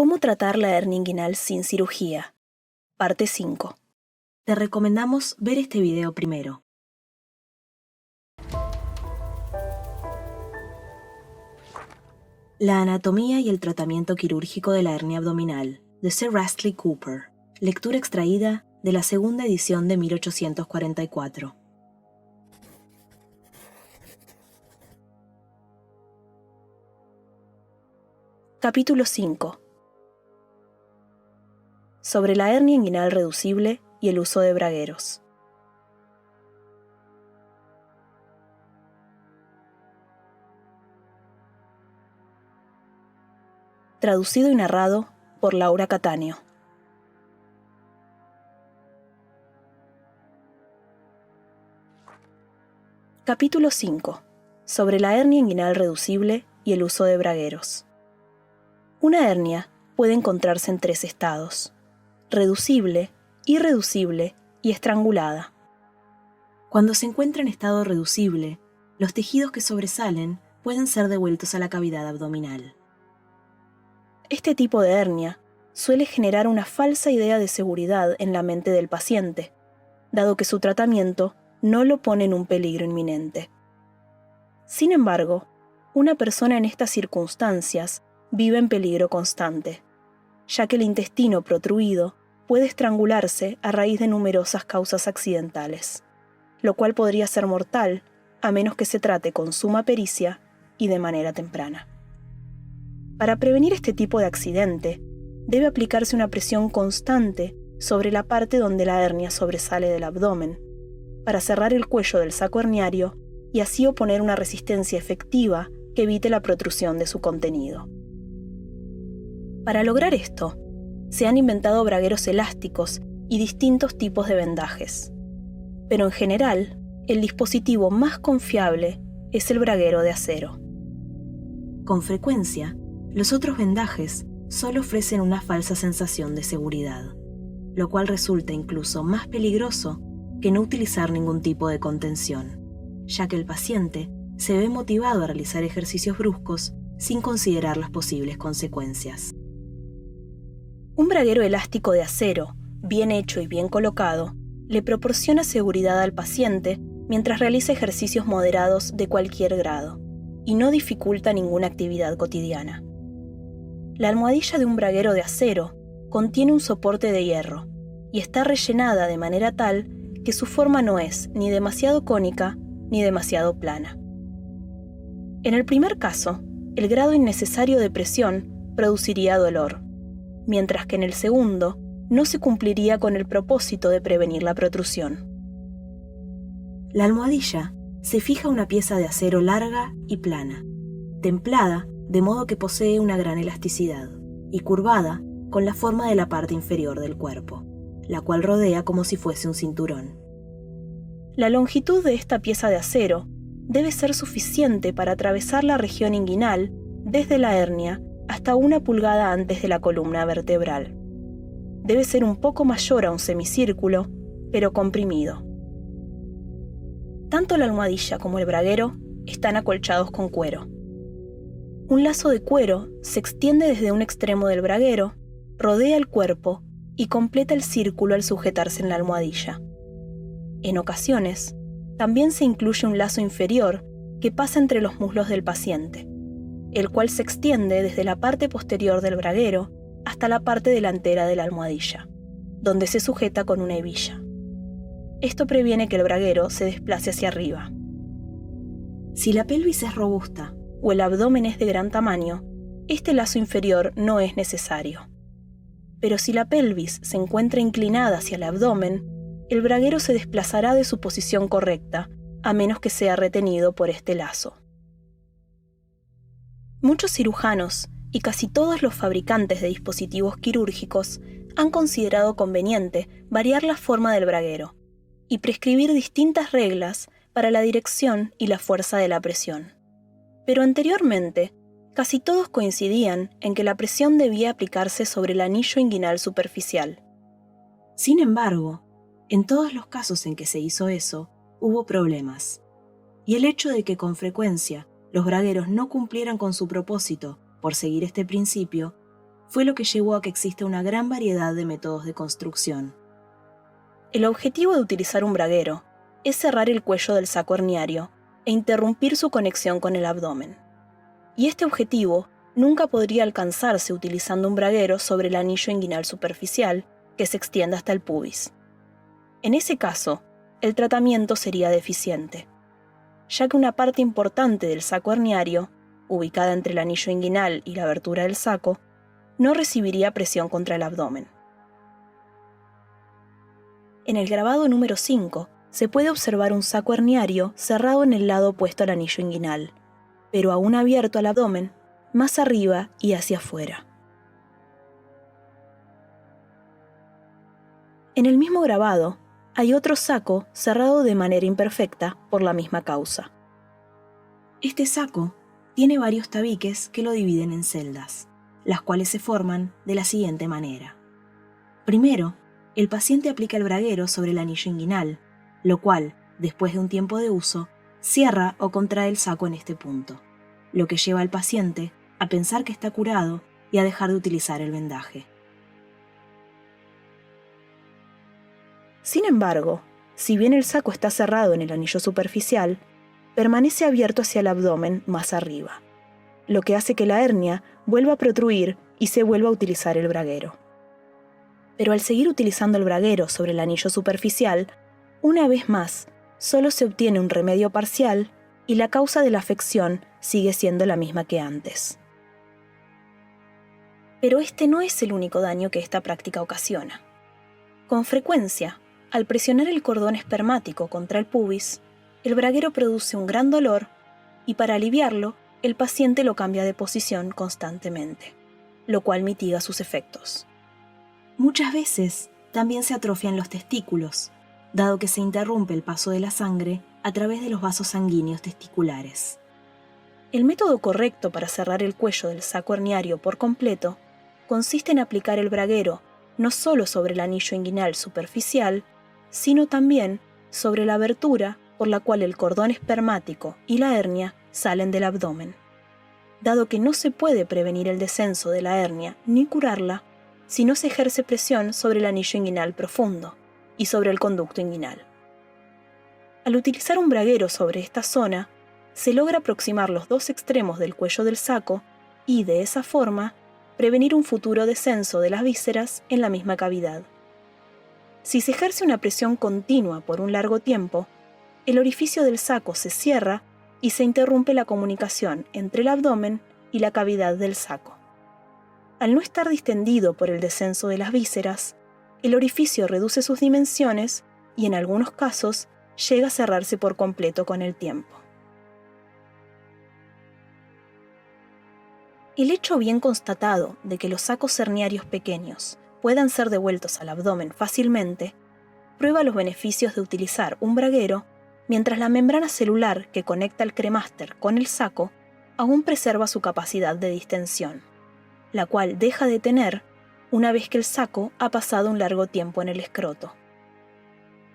¿Cómo tratar la hernia inguinal sin cirugía? Parte 5. Te recomendamos ver este video primero. La anatomía y el tratamiento quirúrgico de la hernia abdominal, de Sir Rastley Cooper. Lectura extraída de la segunda edición de 1844. Capítulo 5. Sobre la hernia inguinal reducible y el uso de bragueros. Traducido y narrado por Laura Cattaneo. Capítulo 5. Sobre la hernia inguinal reducible y el uso de bragueros. Una hernia puede encontrarse en 3 estados: reducible, irreducible y estrangulada. Cuando se encuentra en estado reducible, los tejidos que sobresalen pueden ser devueltos a la cavidad abdominal. Este tipo de hernia suele generar una falsa idea de seguridad en la mente del paciente, dado que su tratamiento no lo pone en un peligro inminente. Sin embargo, una persona en estas circunstancias vive en peligro constante, ya que el intestino protruido puede estrangularse a raíz de numerosas causas accidentales, lo cual podría ser mortal a menos que se trate con suma pericia y de manera temprana. Para prevenir este tipo de accidente, debe aplicarse una presión constante sobre la parte donde la hernia sobresale del abdomen, para cerrar el cuello del saco herniario y así oponer una resistencia efectiva que evite la protrusión de su contenido. Para lograr esto, se han inventado bragueros elásticos y distintos tipos de vendajes. Pero en general, el dispositivo más confiable es el braguero de acero. Con frecuencia, los otros vendajes solo ofrecen una falsa sensación de seguridad, lo cual resulta incluso más peligroso que no utilizar ningún tipo de contención, ya que el paciente se ve motivado a realizar ejercicios bruscos sin considerar las posibles consecuencias. Un braguero elástico de acero, bien hecho y bien colocado, le proporciona seguridad al paciente mientras realiza ejercicios moderados de cualquier grado, y no dificulta ninguna actividad cotidiana. La almohadilla de un braguero de acero contiene un soporte de hierro, y está rellenada de manera tal que su forma no es ni demasiado cónica ni demasiado plana. En el primer caso, el grado innecesario de presión produciría dolor, mientras que en el segundo no se cumpliría con el propósito de prevenir la protrusión. La almohadilla se fija a una pieza de acero larga y plana, templada de modo que posee una gran elasticidad, y curvada con la forma de la parte inferior del cuerpo, la cual rodea como si fuese un cinturón. La longitud de esta pieza de acero debe ser suficiente para atravesar la región inguinal desde la hernia hasta 1 pulgada antes de la columna vertebral. Debe ser un poco mayor a un semicírculo, pero comprimido. Tanto la almohadilla como el braguero están acolchados con cuero. Un lazo de cuero se extiende desde un extremo del braguero, rodea el cuerpo y completa el círculo al sujetarse en la almohadilla. En ocasiones, también se incluye un lazo inferior que pasa entre los muslos del paciente, el cual se extiende desde la parte posterior del braguero hasta la parte delantera de la almohadilla, donde se sujeta con una hebilla. Esto previene que el braguero se desplace hacia arriba. Si la pelvis es robusta o el abdomen es de gran tamaño, este lazo inferior no es necesario. Pero si la pelvis se encuentra inclinada hacia el abdomen, el braguero se desplazará de su posición correcta, a menos que sea retenido por este lazo. Muchos cirujanos y casi todos los fabricantes de dispositivos quirúrgicos han considerado conveniente variar la forma del braguero y prescribir distintas reglas para la dirección y la fuerza de la presión. Pero anteriormente, casi todos coincidían en que la presión debía aplicarse sobre el anillo inguinal superficial. Sin embargo, en todos los casos en que se hizo eso, hubo problemas. Y el hecho de que con frecuencia los bragueros no cumplieran con su propósito por seguir este principio fue lo que llevó a que exista una gran variedad de métodos de construcción. El objetivo de utilizar un braguero es cerrar el cuello del saco herniario e interrumpir su conexión con el abdomen. Y este objetivo nunca podría alcanzarse utilizando un braguero sobre el anillo inguinal superficial que se extiende hasta el pubis. En ese caso, el tratamiento sería deficiente, ya que una parte importante del saco herniario, ubicada entre el anillo inguinal y la abertura del saco, no recibiría presión contra el abdomen. En el grabado número 5 se puede observar un saco herniario cerrado en el lado opuesto al anillo inguinal, pero aún abierto al abdomen, más arriba y hacia afuera. En el mismo grabado, hay otro saco cerrado de manera imperfecta por la misma causa. Este saco tiene varios tabiques que lo dividen en celdas, las cuales se forman de la siguiente manera. Primero, el paciente aplica el braguero sobre el anillo inguinal, lo cual, después de un tiempo de uso, cierra o contrae el saco en este punto, lo que lleva al paciente a pensar que está curado y a dejar de utilizar el vendaje. Sin embargo, si bien el saco está cerrado en el anillo superficial, permanece abierto hacia el abdomen más arriba, lo que hace que la hernia vuelva a protruir y se vuelva a utilizar el braguero. Pero al seguir utilizando el braguero sobre el anillo superficial, una vez más, solo se obtiene un remedio parcial y la causa de la afección sigue siendo la misma que antes. Pero este no es el único daño que esta práctica ocasiona. Con frecuencia, al presionar el cordón espermático contra el pubis, el braguero produce un gran dolor y para aliviarlo, el paciente lo cambia de posición constantemente, lo cual mitiga sus efectos. Muchas veces también se atrofian los testículos, dado que se interrumpe el paso de la sangre a través de los vasos sanguíneos testiculares. El método correcto para cerrar el cuello del saco herniario por completo consiste en aplicar el braguero no solo sobre el anillo inguinal superficial, sino también sobre la abertura por la cual el cordón espermático y la hernia salen del abdomen. Dado que no se puede prevenir el descenso de la hernia ni curarla si no se ejerce presión sobre el anillo inguinal profundo y sobre el conducto inguinal. Al utilizar un braguero sobre esta zona, se logra aproximar los dos extremos del cuello del saco y, de esa forma, prevenir un futuro descenso de las vísceras en la misma cavidad. Si se ejerce una presión continua por un largo tiempo, el orificio del saco se cierra y se interrumpe la comunicación entre el abdomen y la cavidad del saco. Al no estar distendido por el descenso de las vísceras, el orificio reduce sus dimensiones y en algunos casos llega a cerrarse por completo con el tiempo. El hecho bien constatado de que los sacos herniarios pequeños puedan ser devueltos al abdomen fácilmente prueba los beneficios de utilizar un braguero mientras la membrana celular que conecta el cremaster con el saco aún preserva su capacidad de distensión, la cual deja de tener una vez que el saco ha pasado un largo tiempo en el escroto.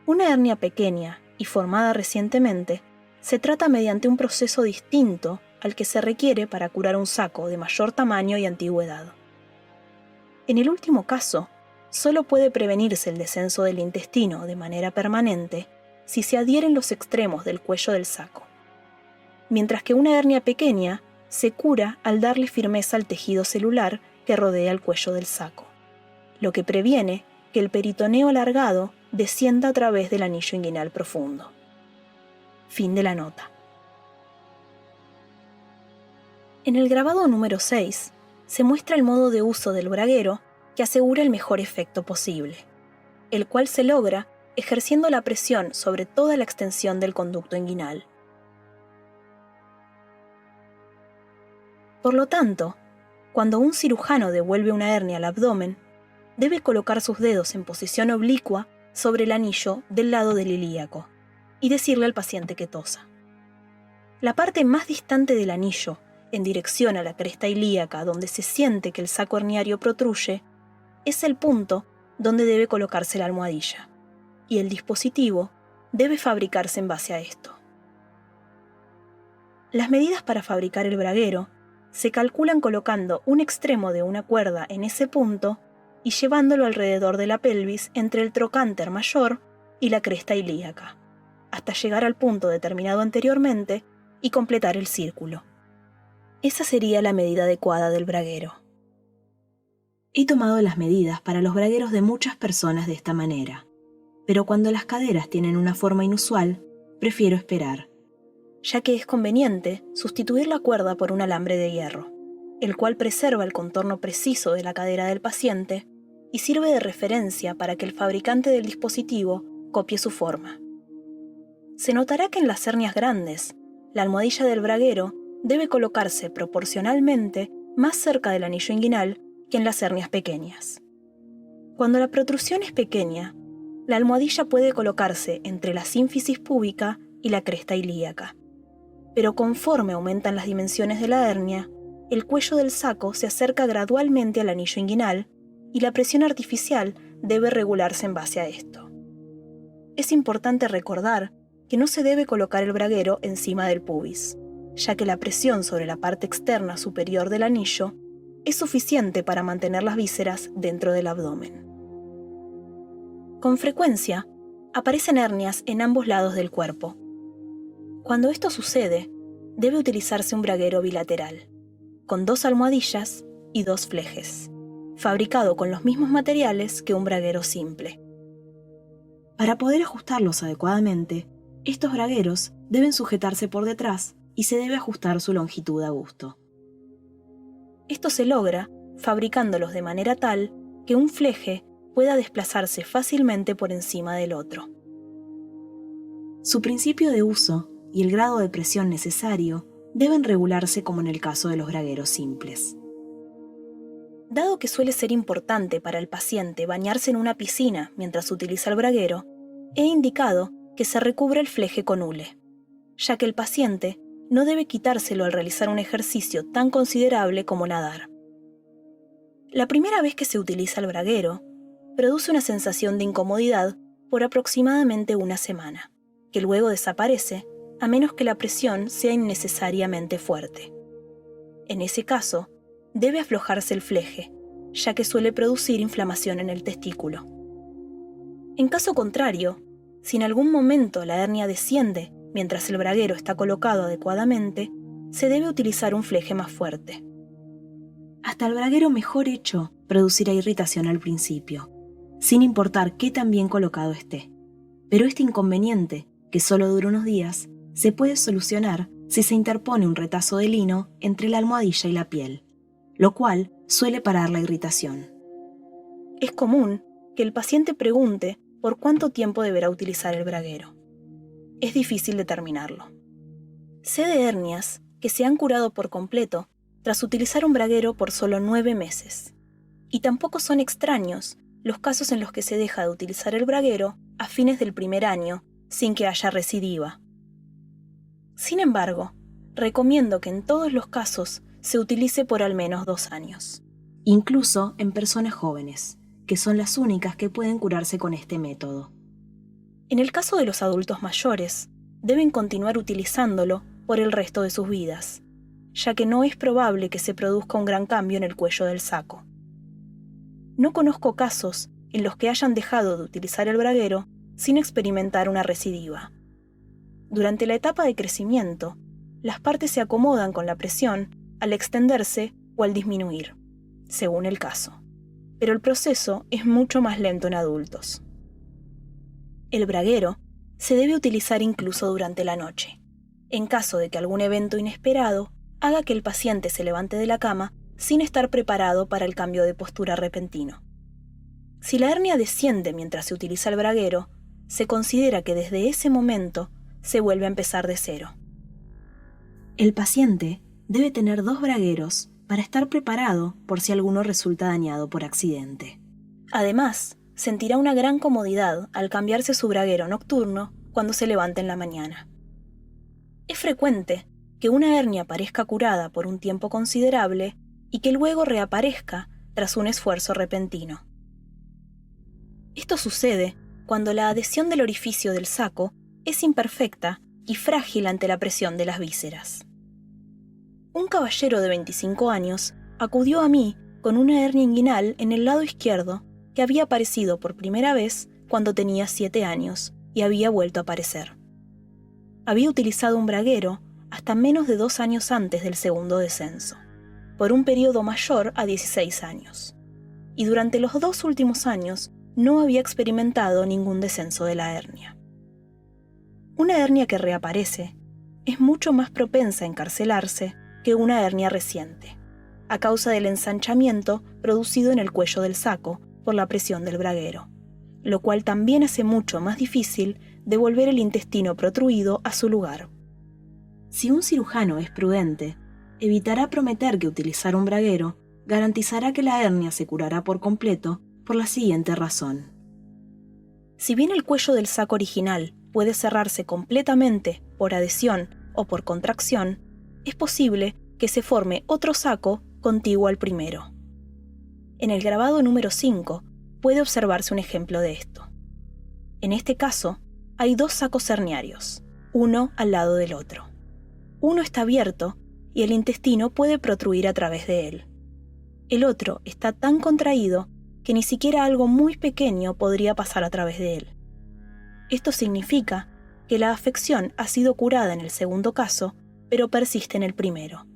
Una hernia pequeña y formada recientemente se trata mediante un proceso distinto al que se requiere para curar un saco de mayor tamaño y antigüedad. En el último caso, solo puede prevenirse el descenso del intestino de manera permanente si se adhieren los extremos del cuello del saco, mientras que una hernia pequeña se cura al darle firmeza al tejido celular que rodea el cuello del saco, lo que previene que el peritoneo alargado descienda a través del anillo inguinal profundo. Fin de la nota. En el grabado número 6 se muestra el modo de uso del braguero que asegura el mejor efecto posible, el cual se logra ejerciendo la presión sobre toda la extensión del conducto inguinal. Por lo tanto, cuando un cirujano devuelve una hernia al abdomen, debe colocar sus dedos en posición oblicua sobre el anillo del lado del ilíaco y decirle al paciente que tosa. La parte más distante del anillo, en dirección a la cresta ilíaca donde se siente que el saco herniario protruye, es el punto donde debe colocarse la almohadilla, y el dispositivo debe fabricarse en base a esto. Las medidas para fabricar el braguero se calculan colocando un extremo de una cuerda en ese punto y llevándolo alrededor de la pelvis entre el trocánter mayor y la cresta ilíaca, hasta llegar al punto determinado anteriormente y completar el círculo. Esa sería la medida adecuada del braguero. He tomado las medidas para los bragueros de muchas personas de esta manera, pero cuando las caderas tienen una forma inusual, prefiero esperar, ya que es conveniente sustituir la cuerda por un alambre de hierro, el cual preserva el contorno preciso de la cadera del paciente y sirve de referencia para que el fabricante del dispositivo copie su forma. Se notará que en las hernias grandes, la almohadilla del braguero debe colocarse proporcionalmente más cerca del anillo inguinal que en las hernias pequeñas. Cuando la protrusión es pequeña, la almohadilla puede colocarse entre la sínfisis púbica y la cresta ilíaca. Pero conforme aumentan las dimensiones de la hernia, el cuello del saco se acerca gradualmente al anillo inguinal y la presión artificial debe regularse en base a esto. Es importante recordar que no se debe colocar el braguero encima del pubis, ya que la presión sobre la parte externa superior del anillo es suficiente para mantener las vísceras dentro del abdomen. Con frecuencia, aparecen hernias en ambos lados del cuerpo. Cuando esto sucede, debe utilizarse un braguero bilateral, con 2 almohadillas y 2 flejes, fabricado con los mismos materiales que un braguero simple. Para poder ajustarlos adecuadamente, estos bragueros deben sujetarse por detrás y se debe ajustar su longitud a gusto. Esto se logra fabricándolos de manera tal que un fleje pueda desplazarse fácilmente por encima del otro. Su principio de uso y el grado de presión necesario deben regularse como en el caso de los bragueros simples. Dado que suele ser importante para el paciente bañarse en una piscina mientras utiliza el braguero, he indicado que se recubra el fleje con hule, ya que el paciente no debe quitárselo al realizar un ejercicio tan considerable como nadar. La primera vez que se utiliza el braguero, produce una sensación de incomodidad por aproximadamente una semana, que luego desaparece a menos que la presión sea innecesariamente fuerte. En ese caso, debe aflojarse el fleje, ya que suele producir inflamación en el testículo. En caso contrario, si en algún momento la hernia desciende mientras el braguero está colocado adecuadamente, se debe utilizar un fleje más fuerte. Hasta el braguero mejor hecho producirá irritación al principio, sin importar qué tan bien colocado esté. Pero este inconveniente, que solo dura unos días, se puede solucionar si se interpone un retazo de lino entre la almohadilla y la piel, lo cual suele parar la irritación. Es común que el paciente pregunte por cuánto tiempo deberá utilizar el braguero. Es difícil determinarlo. Sé de hernias que se han curado por completo tras utilizar un braguero por solo 9 meses. Y tampoco son extraños los casos en los que se deja de utilizar el braguero a fines del primer año sin que haya recidiva. Sin embargo, recomiendo que en todos los casos se utilice por al menos 2 años. Incluso en personas jóvenes, que son las únicas que pueden curarse con este método. En el caso de los adultos mayores, deben continuar utilizándolo por el resto de sus vidas, ya que no es probable que se produzca un gran cambio en el cuello del saco. No conozco casos en los que hayan dejado de utilizar el braguero sin experimentar una recidiva. Durante la etapa de crecimiento, las partes se acomodan con la presión al extenderse o al disminuir, según el caso, pero el proceso es mucho más lento en adultos. El braguero se debe utilizar incluso durante la noche, en caso de que algún evento inesperado haga que el paciente se levante de la cama sin estar preparado para el cambio de postura repentino. Si la hernia desciende mientras se utiliza el braguero, se considera que desde ese momento se vuelve a empezar de cero. El paciente debe tener 2 bragueros para estar preparado por si alguno resulta dañado por accidente. Además, sentirá una gran comodidad al cambiarse su braguero nocturno cuando se levante en la mañana. Es frecuente que una hernia parezca curada por un tiempo considerable y que luego reaparezca tras un esfuerzo repentino. Esto sucede cuando la adhesión del orificio del saco es imperfecta y frágil ante la presión de las vísceras. Un caballero de 25 años acudió a mí con una hernia inguinal en el lado izquierdo que había aparecido por primera vez cuando tenía 7 años y había vuelto a aparecer. Había utilizado un braguero hasta menos de 2 años antes del segundo descenso, por un periodo mayor a 16 años, y durante los 2 últimos años no había experimentado ningún descenso de la hernia. Una hernia que reaparece es mucho más propensa a encarcelarse que una hernia reciente, a causa del ensanchamiento producido en el cuello del saco por la presión del braguero, lo cual también hace mucho más difícil devolver el intestino protruido a su lugar. Si un cirujano es prudente, evitará prometer que utilizar un braguero garantizará que la hernia se curará por completo por la siguiente razón. Si bien el cuello del saco original puede cerrarse completamente por adhesión o por contracción, es posible que se forme otro saco contiguo al primero. En el grabado número 5 puede observarse un ejemplo de esto. En este caso, hay 2 sacos herniarios, uno al lado del otro. Uno está abierto y el intestino puede protruir a través de él. El otro está tan contraído que ni siquiera algo muy pequeño podría pasar a través de él. Esto significa que la afección ha sido curada en el segundo caso, pero persiste en el primero.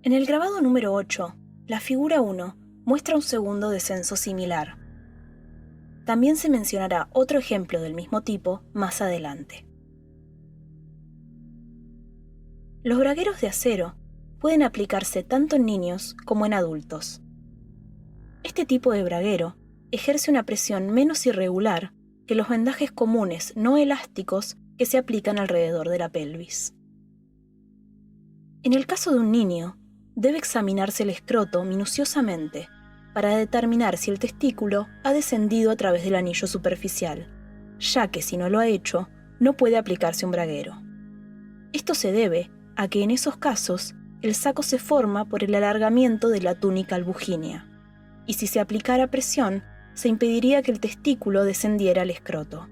En el grabado número 8, la figura 1 muestra un segundo descenso similar. También se mencionará otro ejemplo del mismo tipo más adelante. Los bragueros de acero pueden aplicarse tanto en niños como en adultos. Este tipo de braguero ejerce una presión menos irregular que los vendajes comunes no elásticos que se aplican alrededor de la pelvis. En el caso de un niño, debe examinarse el escroto minuciosamente para determinar si el testículo ha descendido a través del anillo superficial, ya que si no lo ha hecho, no puede aplicarse un braguero. Esto se debe a que en esos casos el saco se forma por el alargamiento de la túnica albugínea, y si se aplicara presión, se impediría que el testículo descendiera al escroto.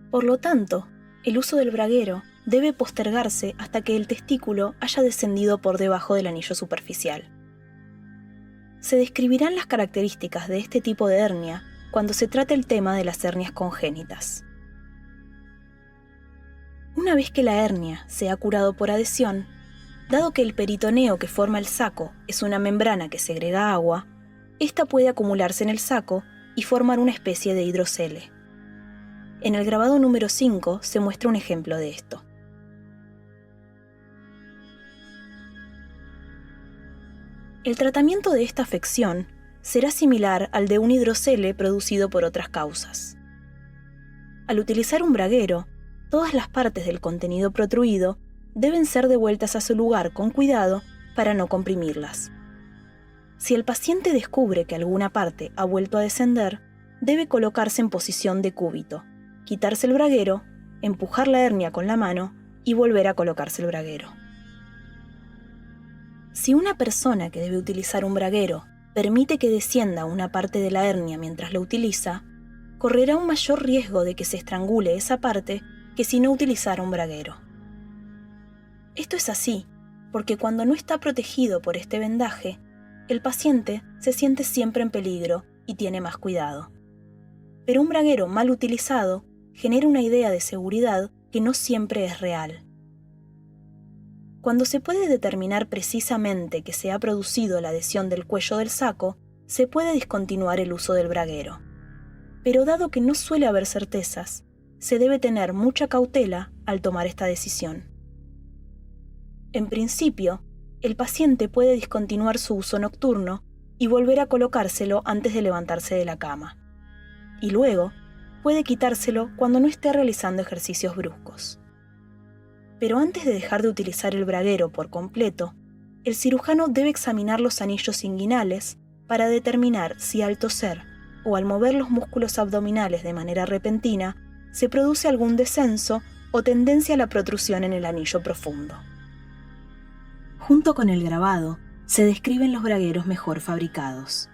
Por lo tanto, el uso del braguero debe postergarse hasta que el testículo haya descendido por debajo del anillo superficial. Se describirán las características de este tipo de hernia cuando se trate el tema de las hernias congénitas. Una vez que la hernia se ha curado por adhesión, dado que el peritoneo que forma el saco es una membrana que segrega agua, esta puede acumularse en el saco y formar una especie de hidrocele. En el grabado número 5 se muestra un ejemplo de esto. El tratamiento de esta afección será similar al de un hidrocele producido por otras causas. Al utilizar un braguero, todas las partes del contenido protruido deben ser devueltas a su lugar con cuidado para no comprimirlas. Si el paciente descubre que alguna parte ha vuelto a descender, debe colocarse en posición de cúbito, quitarse el braguero, empujar la hernia con la mano y volver a colocarse el braguero. Si una persona que debe utilizar un braguero permite que descienda una parte de la hernia mientras lo utiliza, correrá un mayor riesgo de que se estrangule esa parte que si no utilizara un braguero. Esto es así porque cuando no está protegido por este vendaje, el paciente se siente siempre en peligro y tiene más cuidado. Pero un braguero mal utilizado genera una idea de seguridad que no siempre es real. Cuando se puede determinar precisamente que se ha producido la adhesión del cuello del saco, se puede discontinuar el uso del braguero. Pero dado que no suele haber certezas, se debe tener mucha cautela al tomar esta decisión. En principio, el paciente puede discontinuar su uso nocturno y volver a colocárselo antes de levantarse de la cama. Y luego, puede quitárselo cuando no esté realizando ejercicios bruscos. Pero antes de dejar de utilizar el braguero por completo, el cirujano debe examinar los anillos inguinales para determinar si al toser o al mover los músculos abdominales de manera repentina se produce algún descenso o tendencia a la protrusión en el anillo profundo. Junto con el grabado, se describen los bragueros mejor fabricados.